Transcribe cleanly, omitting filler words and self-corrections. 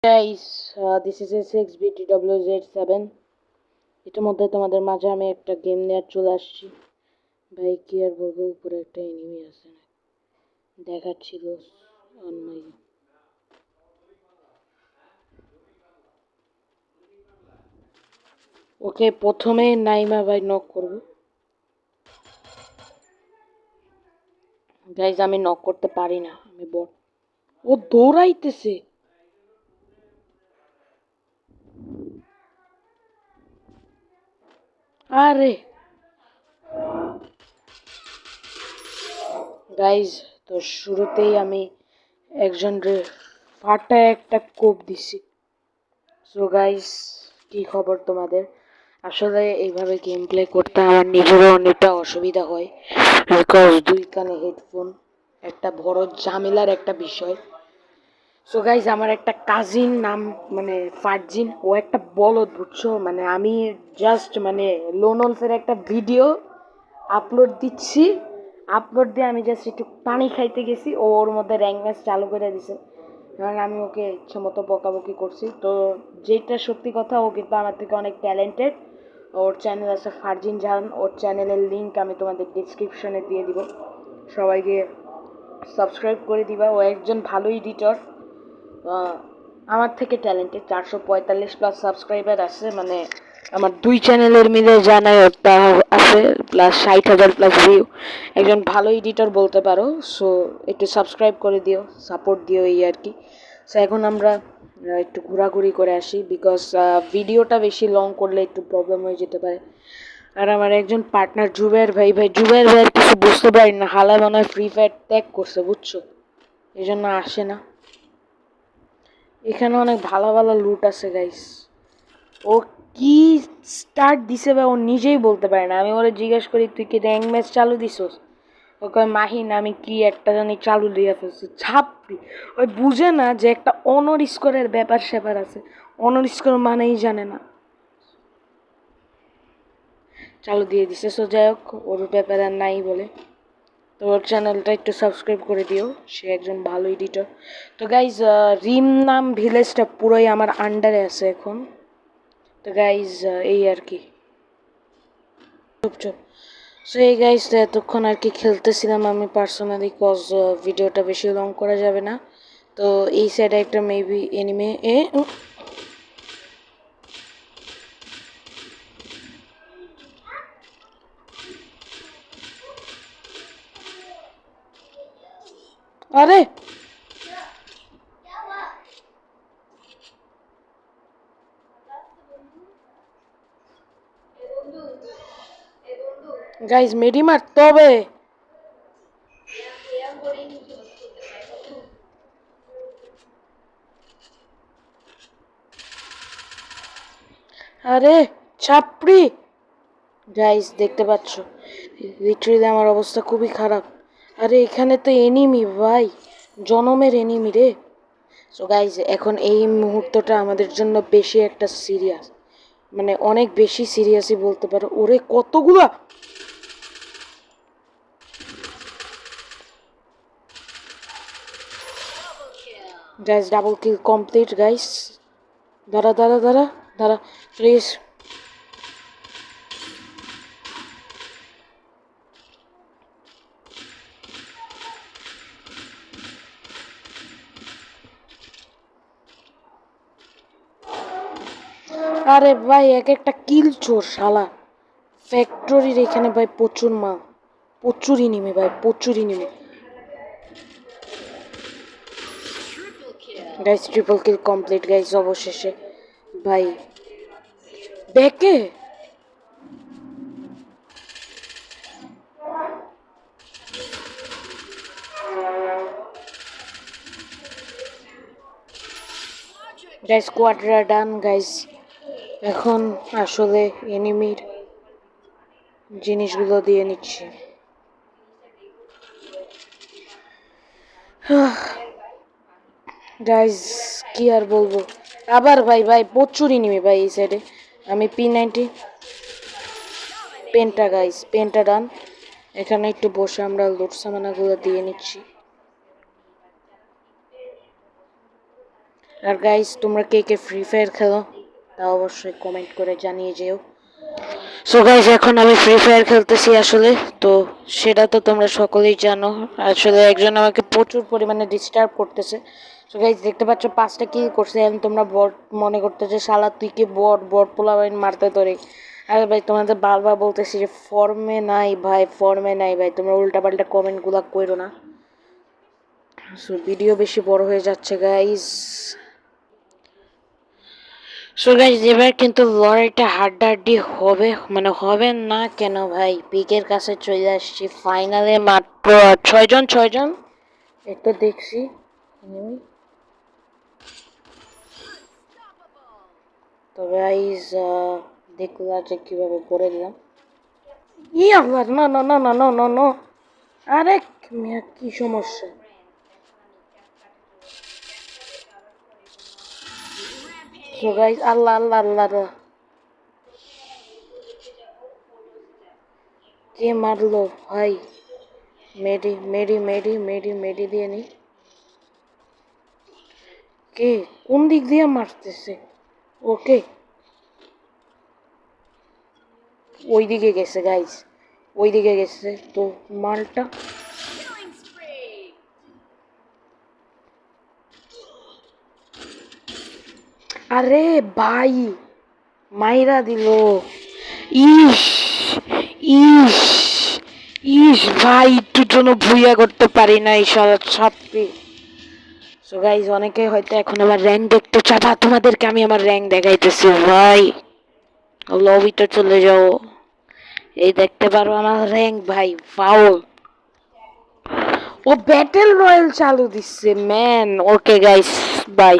Guys, this is A6BTWZ7. ইতিমধ্যে তোমাদের মাঝে আমি একটা গেম নিয়ে চলে আসছি। ভাই কি আর বলবো, উপরে একটা এনিমি আছে দেখাচ্ছিল অন মাই। ওকে প্রথমে নাইমা ভাই নক করবো। গাইজ আমি নক করতে পারি না, আমি বট। ও দৌড়াইতেছে। আরে গাইজ, তো শুরুতেই আমি একজনরে ফাটায় একটা কোপ দিছি। সো গাইজ, কি খবর তোমাদের? আসলে এইভাবে গেম প্লে করতে আমার নিজেরও অনেকটা অসুবিধা হয়, বিকজ দুই কানে হেডফোন একটা বড় ঝামেলার একটা বিষয়। সো গাইজ, আমার একটা কাজিন নাম মানে ফারজিন, ও একটা বলদ বুঝছো। মানে আমি জাস্ট লোনলফের একটা ভিডিও আপলোড দিচ্ছি, আপলোড দিয়ে আমি জাস্ট একটু পানি খাইতে গেছি, ও ওর মধ্যে র্যাঙ্ক ম্যাচ চালু করে দিছে। কারণ আমি ওকে ইচ্ছে মতো বকাবকি করছি। তো যেটা সত্যি কথা, ও কিন্তু আমার থেকে অনেক ট্যালেন্টেড। ওর চ্যানেল আছে ফারজিন জাহান, ওর চ্যানেলের লিঙ্ক আমি তোমাদের ডিসক্রিপশনে দিয়ে দিব, সবাইকে সাবস্ক্রাইব করে দিবা। ও একজন ভালো এডিটর, আমার থেকে ট্যালেন্টেড। 445+ সাবস্ক্রাইবার আছে, মানে আমার দুই চ্যানেলের মিলে জানাই ওটা আছে, প্লাস 60,000+ ভিউ। একজন ভালো এডিটর বলতে পারো। সো একটু সাবস্ক্রাইব করে দিও, সাপোর্ট দিও, এই আর কি। সো এখন আমরা একটু ঘোরাঘুরি করে আসি, বিকজ ভিডিওটা বেশি লং করলে একটু প্রবলেম হয়ে যেতে পারে। আর আমার একজন পার্টনার জুবের ভাই, জুবের ভাইয়ের কিছু বুঝতে পারি না, হালায় মনে হয় ফ্রি ফায়ার ত্যাগ করছে বুঝছো, এই জন্য আসে না। এখানে অনেক ভালো ভালো লুট আছে গাইস। ও কি স্টার্ট দিছে বা ও নিজেই বলতে পারে না। আমি ওরে জিজ্ঞেস করি তুই কি র্যাঙ্ক ম্যাচ চালু দিছস, ও কয় মাহিন আমি কি একটা জানি চালু দিয়ে ফেলছি। ছাপড়ি, ওই বুঝে না যে একটা অনর স্কোরের ব্যাপার স্যাপার আছে। অনর স্কোর মানেই জানে না, চালু দিয়ে দিছে। সো যাই হোক, ওর ব্যাপারে আর নাই বলে। তো ওর চ্যানেলটা একটু সাবস্ক্রাইব করে দিও, সে একজন ভালো এডিটর। তো গাইজ, রিম নাম ভিলেজটা পুরোই আমার আন্ডারে আছে এখন। তো গাইজ, এই আর কি। চুপ চুপ। সো এই গাইজ, এতক্ষণ আর কি খেলতেছিলাম আমি পার্সোনালি, কজ ভিডিওটা বেশি লং করা যাবে না। তো এই সাইডে একটা মেবি এনিমে আরে গাইজ, মেডি মারতে হবে। আরে ছাপড়ি। গাইজ দেখতে পাচ্ছ, লিটারেলি আমার অবস্থা খুবই খারাপ। আরে এখানে তো এনিমি ভাই, জনমের এনিমি রে। সো গাইজ, এখন এই মুহূর্তটা আমাদের জন্য বেশি একটা সিরিয়াস, মানে অনেক বেশি সিরিয়াসই বলতে পারো। ওরে কতগুলা গাইজ, ডাবল কিল কমপ্লিট গাইজ। দাঁড়া দাঁড়া দাঁড়া দাঁড়া প্লিজ। আরে ভাই, এক একটা কিল চোর শালা। ফ্যাক্টরির এখানে ভাই প্রচুর মাল, প্রচুর ইনিমি ভাই, প্রচুর ইনিমি। গাইজ ট্রিপল কিল কমপ্লিট গাইজ অবশেষে। ভাই ব্যাকে গাইজ কোয়াড্রা ডান গাইজ। এখন আসলে এনিমির জিনিসগুলো দিয়ে নিচ্ছি। গাইজ কি আর বলবো, আবার ভাই প্রচুর ইনিমি ভাই এই সাইডে। আমি P90 পেন্টা গাইজ, পেন্টা ডান। এখানে একটু বসে আমরা লুট সামানাগুলো দিয়ে নিচ্ছি। আর গাইস তোমরা কে কে ফ্রি ফায়ার খেলো তা অবশ্যই কমেন্ট করে জানিয়ে যেও। সো গাইস এখন আমি ফ্রি ফায়ার খেলতেছি আসলে, তো সেটা তো তোমরা সকলেই জানো। আসলে একজন আমাকে প্রচুর পরিমাণে ডিস্টার্ব করতেছে। সো গাইস দেখতে পাচ্ছ 5টা কিল করছে, এখন তোমরা বট মনে করতেছে শালা তুই কি বট বট পোলাপাইন মারতে তোরে। আরে ভাই তোমাদের বারবার বলতেছি যে ফর্মে নাই ভাই, ফর্মে নাই ভাই, তোমরা উল্টাপাল্টা কমেন্টগুলো করো না। সো ভিডিও বেশি বড় হয়ে যাচ্ছে গাইস। সো গাইস এবার কিন্তু লড়াইটা হাড্ডাহাড্ডি হবে, মানে হবে না কেন ভাই, পিকের কাছে চলে আসছি ফাইনালে মাত্র 6 জন। এটা দেখছি তো গাইস, দেখলা যে কিভাবে করে দিলাম। ই আল্লাহ, না না না না না না না, আরে মিয়া কি সমস্যা। সো গাইস আল্লাহ আল্লাহ আল্লাহ রে, কে মারলো ভাই। মেডি মেডি মেডি মেডি মেডি দিয়ে নি। কে কোন দিক দিয়ে মারতেছে? ওকে ওই দিকে গেছে গাইস, ওই দিকে গেছে তো মালটা। আরে ভাই মাইরা দিল। ইস ইস ইস ভাই, একটুর জন্য ভুইয়া করতে পারি না এই ছাত্রী। সো গাইজ অনেকে হয়তো এখন আমার র্যাঙ্ক দেখতে চাবা, তোমাদেরকে আমি আমার র্যাঙ্ক দেখাইতেছি ভাই। লবিতে চলে যাও, এই দেখতে পারো আমার র্যাঙ্ক ভাই, ফাউল। ও ব্যাটেল রয়্যাল চালু দিচ্ছে ম্যান। Okay guys bye.